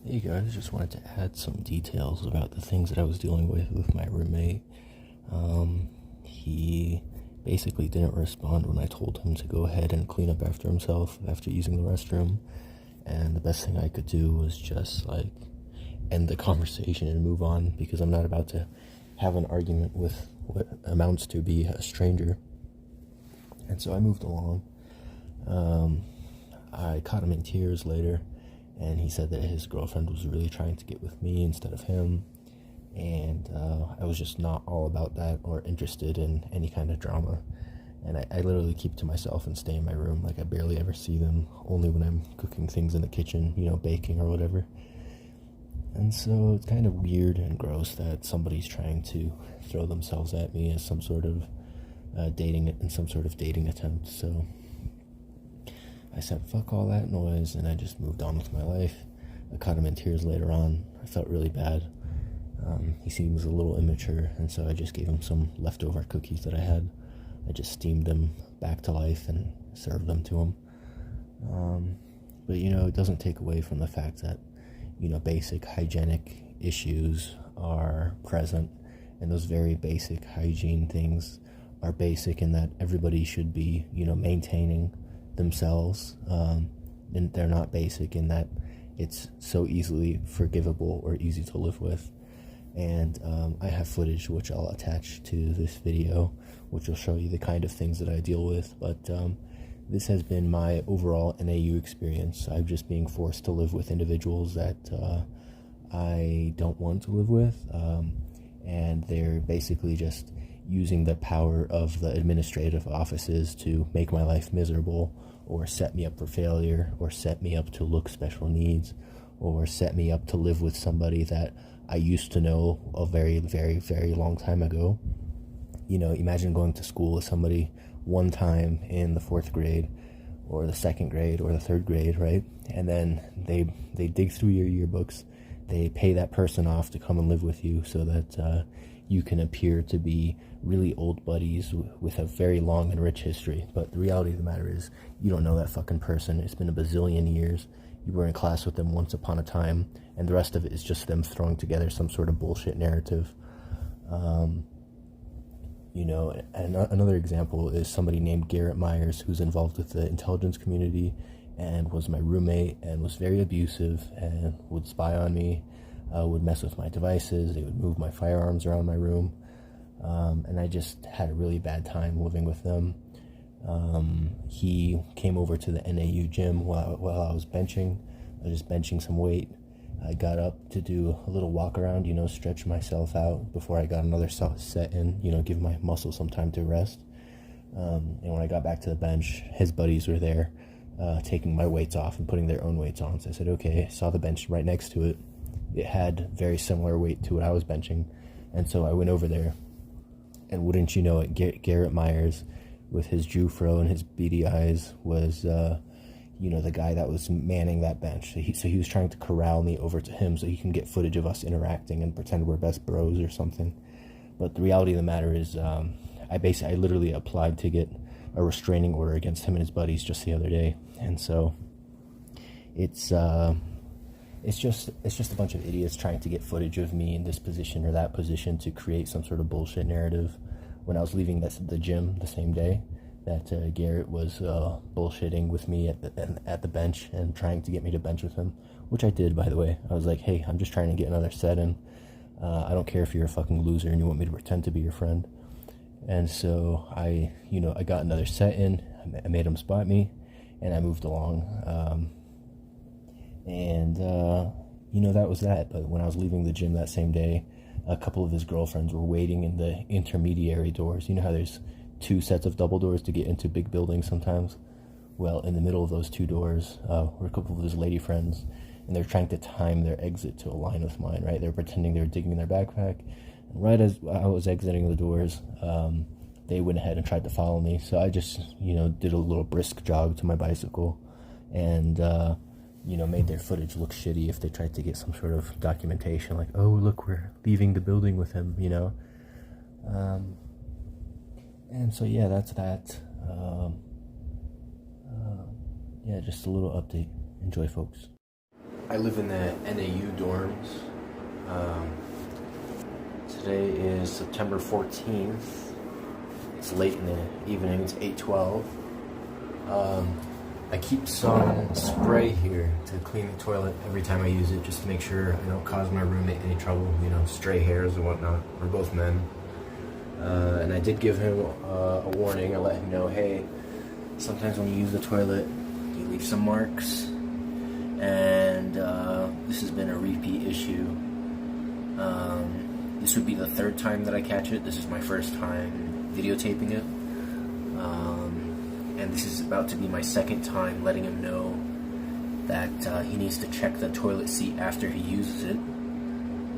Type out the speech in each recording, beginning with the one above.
Hey guys, just wanted to add some details about the things that I was dealing with my roommate. He basically didn't respond when I told him to go ahead and clean up after himself after using the restroom. And the best thing I could do was just end the conversation and move on, because I'm not about to have an argument with what amounts to be a stranger. And so I moved along. I caught him in tears later, and he said that his girlfriend was really trying to get with me instead of him, and I was just not all about that or interested in any kind of drama. And I literally keep to myself and stay in my room. Like, I barely ever see them, only when I'm cooking things in the kitchen, baking or whatever. And so it's kind of weird and gross that somebody's trying to throw themselves at me as some sort of dating attempt. So I said, fuck all that noise, and I just moved on with my life. I caught him in tears later on. I felt really bad. He seems a little immature, and so I just gave him some leftover cookies that I had. I just steamed them back to life and served them to him. But, it doesn't take away from the fact that, basic hygienic issues are present, and those very basic hygiene things are basic in that everybody should be, maintaining themselves, and they're not basic in that it's so easily forgivable or easy to live with. And I have footage which I'll attach to this video, which will show you the kind of things that I deal with. But this has been my overall NAU experience. I'm just being forced to live with individuals that I don't want to live with, and they're basically just using the power of the administrative offices to make my life miserable, or set me up for failure, or set me up to look special needs, or set me up to live with somebody that I used to know a very, very, very long time ago. Imagine going to school with somebody one time in the 4th grade, or the 2nd grade, or the 3rd grade, right? And then they dig through your yearbooks, they pay that person off to come and live with you so that you can appear to be really old buddies with a very long and rich history. But the reality of the matter is, you don't know that fucking person. It's been a bazillion years. You were in class with them once upon a time, and the rest of it is just them throwing together some sort of bullshit narrative. And another example is somebody named Garrett Myers, who's involved with the intelligence community and was my roommate and was very abusive and would spy on me, would mess with my devices, they would move my firearms around my room, and I just had a really bad time living with them. He came over to the NAU gym while I was benching. I was just benching some weight. I got up to do a little walk around, stretch myself out before I got another set in, give my muscles some time to rest. And when I got back to the bench, his buddies were there, taking my weights off and putting their own weights on. So I said, okay. I saw the bench right next to it. It had very similar weight to what I was benching. And so I went over there, and wouldn't you know it, Garrett Myers, with his Jew fro and his beady eyes, was the guy that was manning that bench. So he was trying to corral me over to him so he can get footage of us interacting and pretend we're best bros or something. But the reality of the matter is, I literally applied to get a restraining order against him and his buddies just the other day. And so it's just a bunch of idiots trying to get footage of me in this position or that position to create some sort of bullshit narrative. When I was leaving the gym the same day, that Garrett was bullshitting with me at the bench and trying to get me to bench with him, which I did, by the way. I was like, hey, I'm just trying to get another set in. I don't care if you're a fucking loser and you want me to pretend to be your friend. And so I got another set in. I made him spot me, and I moved along. That was that. But when I was leaving the gym that same day, a couple of his girlfriends were waiting in the intermediary doors. You know how there's 2 sets of double doors to get into big buildings sometimes? Well, in the middle of those 2 doors were a couple of his lady friends, and they're trying to time their exit to align with mine, right? They're pretending they're digging in their backpack. And right as I was exiting the doors, they went ahead and tried to follow me. So I just, did a little brisk jog to my bicycle, and made their footage look shitty if they tried to get some sort of documentation, like, oh, look, we're leaving the building with him, And so, yeah, that's that. Just a little update. Enjoy, folks. I live in the NAU dorms. Today is September 14th. It's late in the evening, it's 8:12. I keep some spray here to clean the toilet every time I use it, just to make sure I don't cause my roommate any trouble, you know, stray hairs and whatnot. We're both men. And I did give him a warning. I let him know, hey, sometimes when you use the toilet, you leave some marks. And this has been a repeat issue. This would be the third time that I catch it. This is my first time videotaping it. And this is about to be my second time letting him know that he needs to check the toilet seat after he uses it,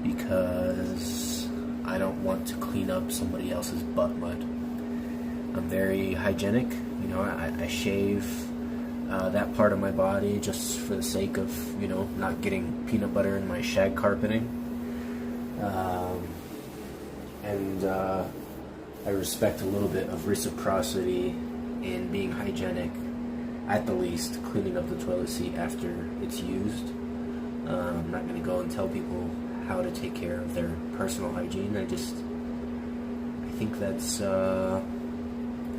because I don't want to clean up somebody else's butt mud. I'm very hygienic, you know, I shave that part of my body just for the sake of, you know, not getting peanut butter in my shag carpeting. I respect a little bit of reciprocity in being hygienic, at the least, cleaning up the toilet seat after it's used. I'm not going to go and tell people how to take care of their personal hygiene. I think that's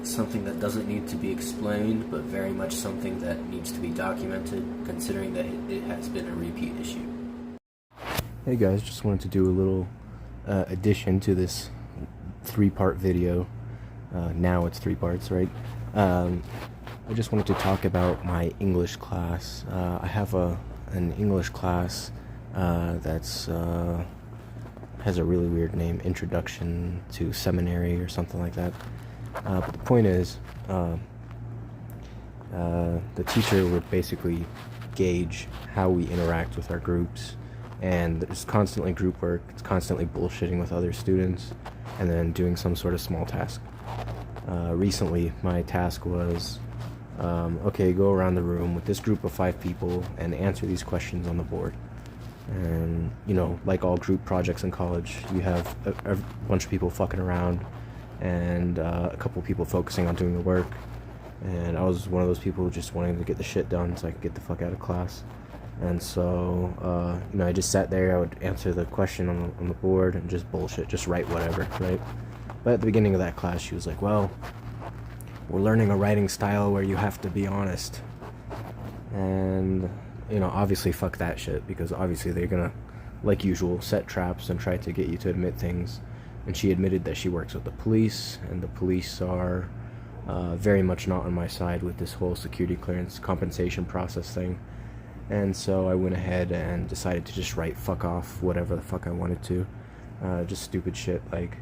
something that doesn't need to be explained, but very much something that needs to be documented, considering that it has been a repeat issue. Hey guys, just wanted to do a little addition to this 3-part video. Now it's 3 parts, right? I just wanted to talk about my English class. I have an English class that's has a really weird name, Introduction to Seminary or something like that. But the point is, the teacher would basically gauge how we interact with our groups, and there's constantly group work, it's constantly bullshitting with other students, and then doing some sort of small task. Recently, my task was, okay, go around the room with this group of 5 people and answer these questions on the board. And, you know, like all group projects in college, you have a bunch of people fucking around and a couple people focusing on doing the work. And I was one of those people just wanting to get the shit done so I could get the fuck out of class. And so, you know, I just sat there, I would answer the question on the board and just bullshit, just write whatever, right? But at the beginning of that class, she was like, well, we're learning a writing style where you have to be honest. And, you know, obviously fuck that shit, because obviously they're gonna, like usual, set traps and try to get you to admit things. And she admitted that she works with the police, and the police are very much not on my side with this whole security clearance compensation process thing. And so I went ahead and decided to just write fuck off whatever the fuck I wanted to. Just stupid shit like,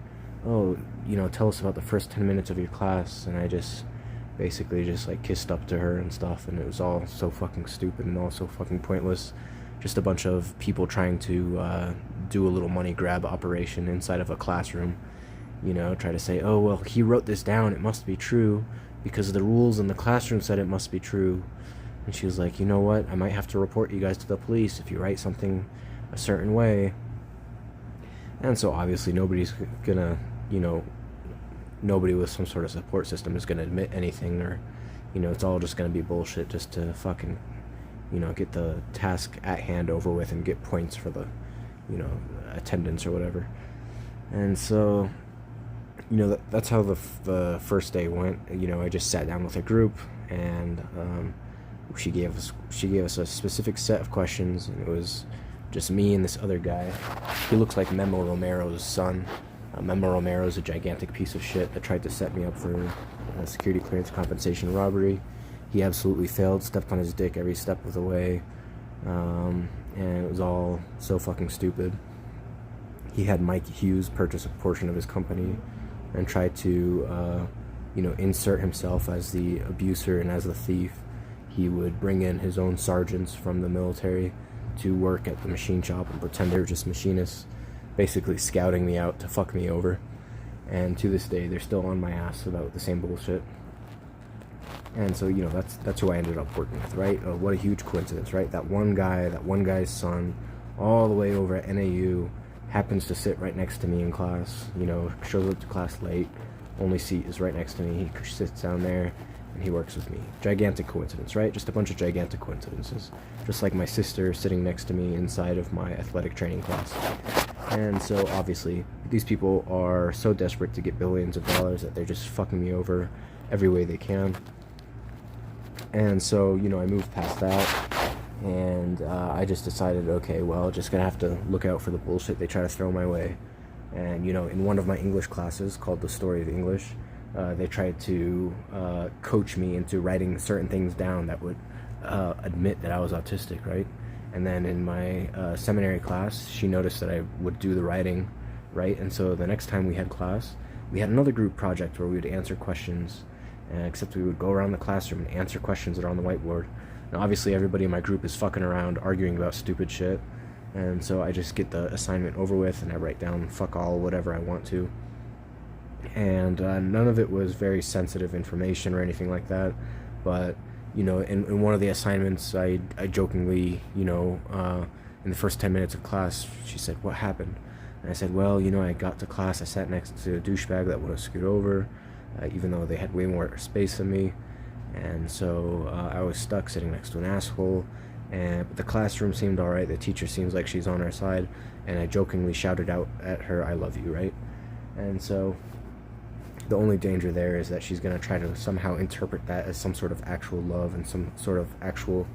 oh, you know, tell us about the first 10 minutes of your class. And I just basically just like kissed up to her and stuff, and it was all so fucking stupid and all so fucking pointless. Just a bunch of people trying to do a little money grab operation inside of a classroom. You know, try to say, oh, well, he wrote this down, it must be true, because the rules in the classroom said it must be true. And she was like, you know what, I might have to report you guys to the police if you write something a certain way. And so obviously nobody's gonna, you know, nobody with some sort of support system is gonna admit anything, or, you know, it's all just gonna be bullshit just to fucking, you know, get the task at hand over with and get points for the, you know, attendance or whatever. And so, you know, that's how the first day went. You know, I just sat down with a group, and she gave us a specific set of questions, and it was just me and this other guy. He looks like Memo Romero's son. Memo Romero's a gigantic piece of shit that tried to set me up for security clearance compensation robbery. He absolutely failed, stepped on his dick every step of the way, and it was all so fucking stupid. He had Mike Hughes purchase a portion of his company and tried to, you know, insert himself as the abuser and as the thief. He would bring in his own sergeants from the military to work at the machine shop and pretend they were just machinists, basically scouting me out to fuck me over. And to this day, they're still on my ass about the same bullshit. And so, you know, that's who I ended up working with, right? What a huge coincidence, right? That one guy's son, all the way over at NAU, happens to sit right next to me in class. You know, shows up to class late, only seat is right next to me. He sits down there, and he works with me. Gigantic coincidence, right? Just a bunch of gigantic coincidences. Just like my sister sitting next to me inside of my athletic training class. And so obviously these people are so desperate to get billions of dollars that they're just fucking me over every way they can. And so, you know, I moved past that, and I just decided, okay, well, just gonna have to look out for the bullshit they try to throw my way. And, you know, in one of my English classes called The Story of English, they tried to coach me into writing certain things down that would admit that I was autistic, right? And then in my seminary class, she noticed that I would do the writing, right? And so the next time we had class, we had another group project where we would answer questions, except we would go around the classroom and answer questions that are on the whiteboard. And obviously everybody in my group is fucking around, arguing about stupid shit. And so I just get the assignment over with, and I write down fuck all, whatever I want to. And none of it was very sensitive information or anything like that. But, you know, in one of the assignments, I jokingly, you know, in the first 10 minutes of class, she said, "What happened?" And I said, "Well, you know, I got to class, I sat next to a douchebag that would have scooted over, even though they had way more space than me. And so I was stuck sitting next to an asshole. And the classroom seemed alright, the teacher seems like she's on our side, and I jokingly shouted out at her, 'I love you,' right?" And so the only danger there is that she's going to try to somehow interpret that as some sort of actual love and some sort of actual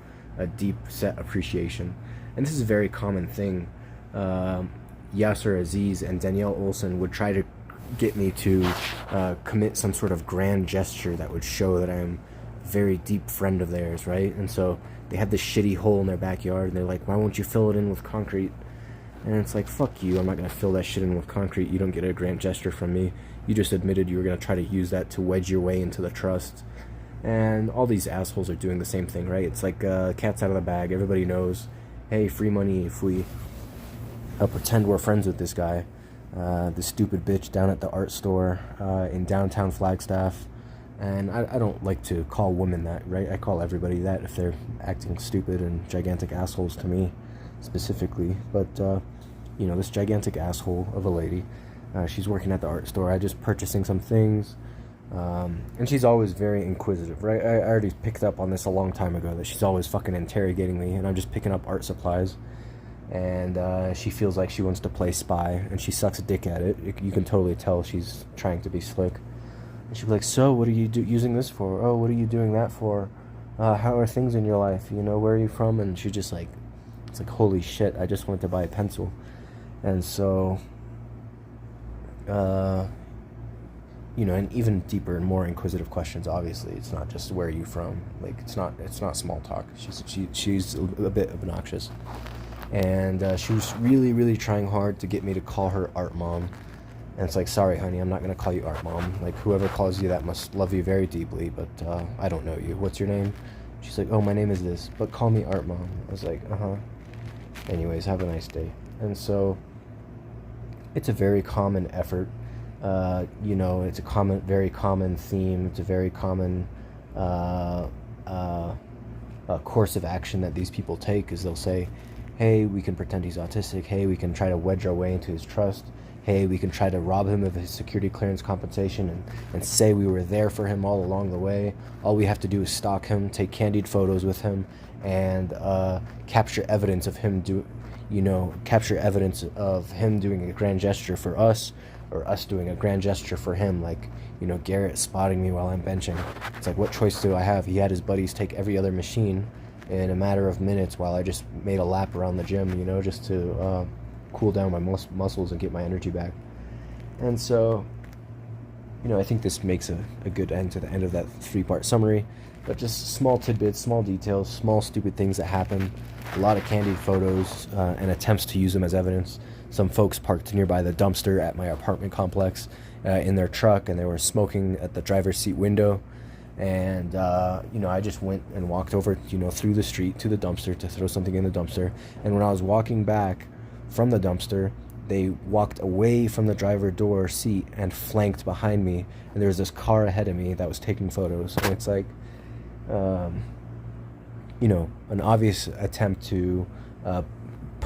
deep set appreciation. And this is a very common thing. Yasser Aziz and Danielle Olson would try to get me to commit some sort of grand gesture that would show that I'm a very deep friend of theirs, right? And so they had this shitty hole in their backyard, and they're like, "Why won't you fill it in with concrete?" And it's like, fuck you, I'm not going to fill that shit in with concrete. You don't get a grand gesture from me. You just admitted you were going to try to use that to wedge your way into the trust. And all these assholes are doing the same thing, right? It's like cat's out of the bag. Everybody knows, hey, free money if we pretend we're friends with this guy. This stupid bitch down at the art store in downtown Flagstaff. And I don't like to call women that, right? I call everybody that if they're acting stupid and gigantic assholes to me specifically. But, you know, this gigantic asshole of a lady, she's working at the art store. I just purchasing some things. And she's always very inquisitive, right? I already picked up on this a long time ago, that she's always fucking interrogating me, and I'm just picking up art supplies. And she feels like she wants to play spy, and she sucks a dick at it. You can totally tell she's trying to be slick. And she'll be like, "So, what are you using this for? Oh, what are you doing that for? How are things in your life? You know, where are you from?" And she just like, it's like, holy shit, I just went to buy a pencil. And so, you know, and even deeper and more inquisitive questions, obviously. It's not just, where are you from? Like, it's not small talk. She's a bit obnoxious. And she was really, really trying hard to get me to call her Art Mom. And it's like, sorry, honey, I'm not going to call you Art Mom. Like, whoever calls you that must love you very deeply, but I don't know you. What's your name? She's like, "Oh, my name is this, but call me Art Mom." I was like, uh-huh. Anyways, have a nice day. And so it's a very common effort. You know, it's a very common theme. It's a very common course of action that these people take, is they'll say, "Hey, we can pretend he's autistic. Hey, we can try to wedge our way into his trust. Hey, we can try to rob him of his security clearance compensation and say we were there for him all along the way. All we have to do is stalk him, take candid photos with him, and capture evidence of him capture evidence of him doing a grand gesture for us, or us doing a grand gesture for him, like, you know, Garrett spotting me while I'm benching." It's like, what choice do I have? He had his buddies take every other machine in a matter of minutes while I just made a lap around the gym, you know, just to cool down my muscles and get my energy back. And so, you know, I think this makes a good end to the end of that 3-part summary. But just small tidbits, small details, small stupid things that happen. A lot of candid photos and attempts to use them as evidence. Some folks parked nearby the dumpster at my apartment complex in their truck, and they were smoking at the driver's seat window. And, you know, I just went and walked over, you know, through the street to the dumpster to throw something in the dumpster. And when I was walking back from the dumpster, they walked away from the driver door seat and flanked behind me. And there was this car ahead of me that was taking photos. And it's like, you know, an obvious attempt to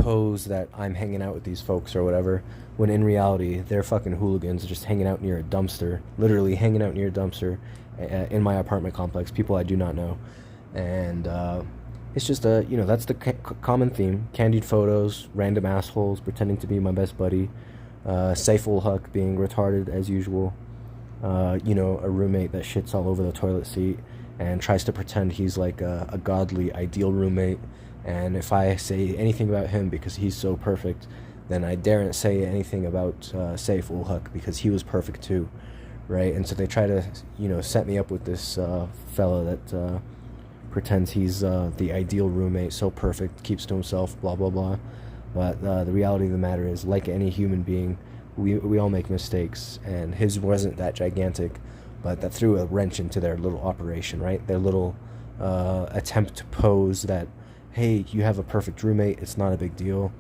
pose that I'm hanging out with these folks or whatever, when in reality they're fucking hooligans just hanging out near a dumpster, literally hanging out near a dumpster in my apartment complex, people I do not know. And it's just that's the common theme: candied photos, random assholes pretending to be my best buddy, Saif-ul-Huq being retarded as usual, a roommate that shits all over the toilet seat and tries to pretend he's like a godly ideal roommate. And if I say anything about him because he's so perfect, then I daren't say anything about Saif-ul-Huq because he was perfect too, right? And so they try to set me up with this fella that pretends he's the ideal roommate, so perfect, keeps to himself, blah blah blah. But the reality of the matter is, like any human being, we all make mistakes, and his wasn't that gigantic, but that threw a wrench into their little operation, right? Their little attempt to pose that, hey, you have a perfect roommate, it's not a big deal.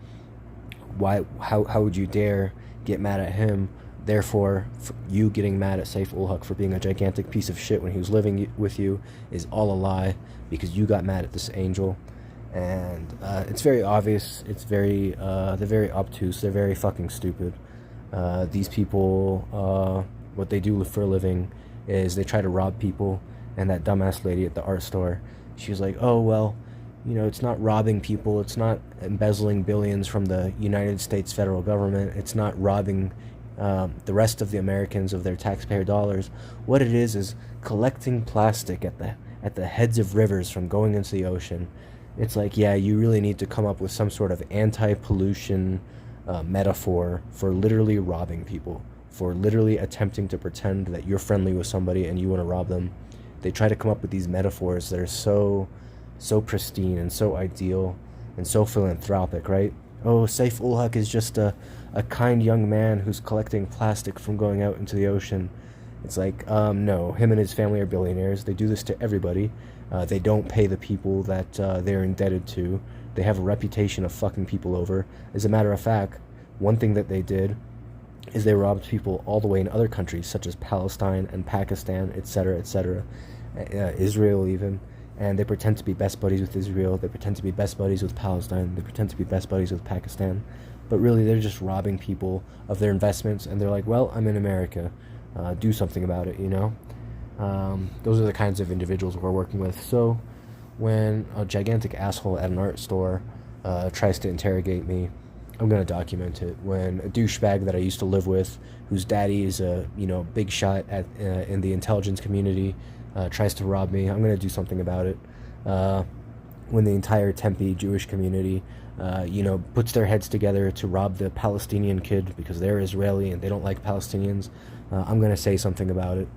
How would you dare get mad at him? Therefore, you getting mad at Saif-ul-Huq for being a gigantic piece of shit when he was living with you is all a lie, because you got mad at this angel. And it's very obvious, they're very obtuse, they're very fucking stupid. These people, what they do for a living is they try to rob people. And that dumbass lady at the art store, she was like, oh, well, it's not robbing people, it's not embezzling billions from the United States federal government, it's not robbing the rest of the Americans of their taxpayer dollars. What it is collecting plastic at the heads of rivers from going into the ocean. It's like, yeah, you really need to come up with some sort of anti-pollution metaphor for literally robbing people, for literally attempting to pretend that you're friendly with somebody and you want to rob them. They try to come up with these metaphors that are so pristine and so ideal and so philanthropic, right? Oh, Saif-ul-Huq is just a kind young man who's collecting plastic from going out into the ocean. It's like, no, him and his family are billionaires. They do this to everybody. They don't pay the people that they're indebted to. They have a reputation of fucking people over. As a matter of fact, one thing that they did is they robbed people all the way in other countries, such as Palestine and Pakistan, etc., etc., Israel even. And they pretend to be best buddies with Israel, they pretend to be best buddies with Palestine, they pretend to be best buddies with Pakistan, but really they're just robbing people of their investments, and they're like, well, I'm in America, do something about it, Those are the kinds of individuals we're working with. So when a gigantic asshole at an art store tries to interrogate me, I'm going to document it. When a douchebag that I used to live with, whose daddy is a big shot at in the intelligence community, tries to rob me, I'm going to do something about it. When the entire Tempe Jewish community, puts their heads together to rob the Palestinian kid because they're Israeli and they don't like Palestinians, I'm going to say something about it.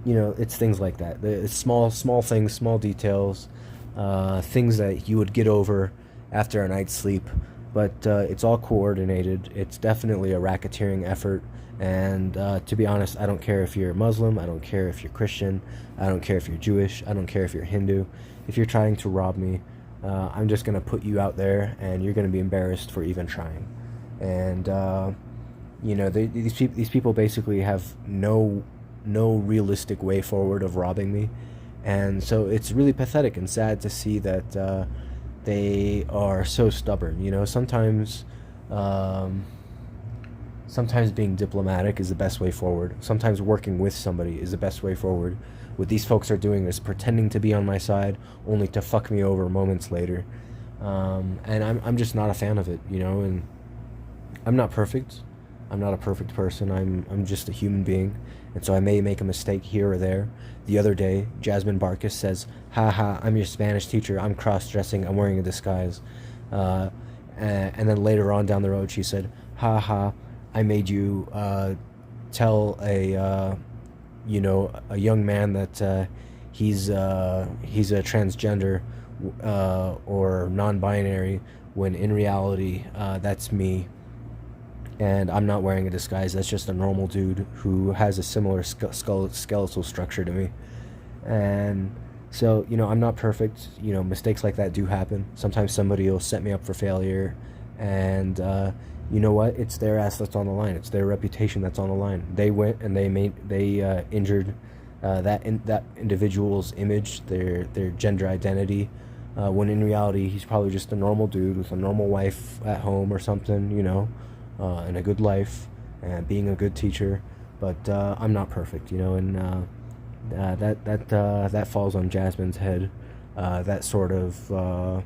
It's things like that. It's small things, small details, things that you would get over after a night's sleep, but it's all coordinated. It's definitely a racketeering effort. And to be honest, I don't care if you're Muslim, I don't care if you're Christian, I don't care if you're Jewish, I don't care if you're Hindu. If you're trying to rob me, I'm just going to put you out there, and you're going to be embarrassed for even trying. And, these people basically have no realistic way forward of robbing me. And so it's really pathetic and sad to see that they are so stubborn. Sometimes being diplomatic is the best way forward. Sometimes working with somebody is the best way forward. What these folks are doing is pretending to be on my side, only to fuck me over moments later. And I'm just not a fan of it, and I'm not perfect. I'm not a perfect person. I'm just a human being. And so I may make a mistake here or there. The other day, Jasmine Barkis says, haha, I'm your Spanish teacher. I'm cross-dressing. I'm wearing a disguise. And then later on down the road, she said, haha, I made you tell a young man that he's a transgender or non-binary, when in reality that's me, and I'm not wearing a disguise. That's just a normal dude who has a similar skeletal structure to me. And so I'm not perfect. Mistakes like that do happen. Sometimes somebody will set me up for failure, and you know what? It's their ass that's on the line. It's their reputation that's on the line. They went and they injured that individual's image, their gender identity, when in reality he's probably just a normal dude with a normal wife at home or something, and a good life and being a good teacher. But I'm not perfect, and that falls on Jasmine's head. That sort of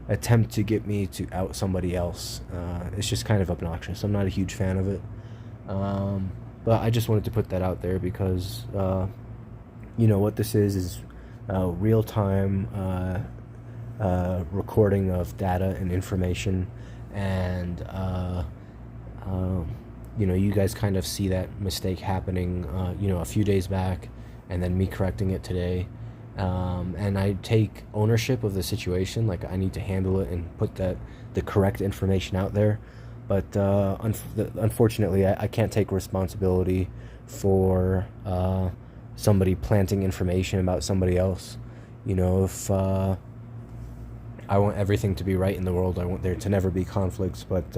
attempt to get me to out somebody else. It's just kind of obnoxious. I'm not a huge fan of it. But I just wanted to put that out there because, what this is real time recording of data and information. And, you guys kind of see that mistake happening, a few days back, and then me correcting it today. And I take ownership of the situation. Like, I need to handle it and put the correct information out there. But unfortunately, I can't take responsibility for somebody planting information about somebody else. If I want everything to be right in the world, I want there to never be conflicts. But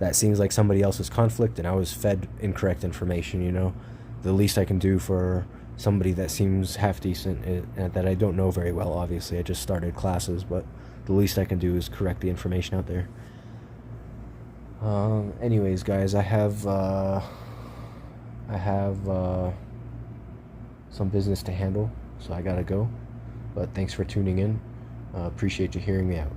that seems like somebody else's conflict, and I was fed incorrect information. The least I can do for somebody that seems half decent, that I don't know very well. Obviously, I just started classes, but the least I can do is correct the information out there. Anyways, guys, I have some business to handle, so I gotta go. But thanks for tuning in. Appreciate you hearing me out.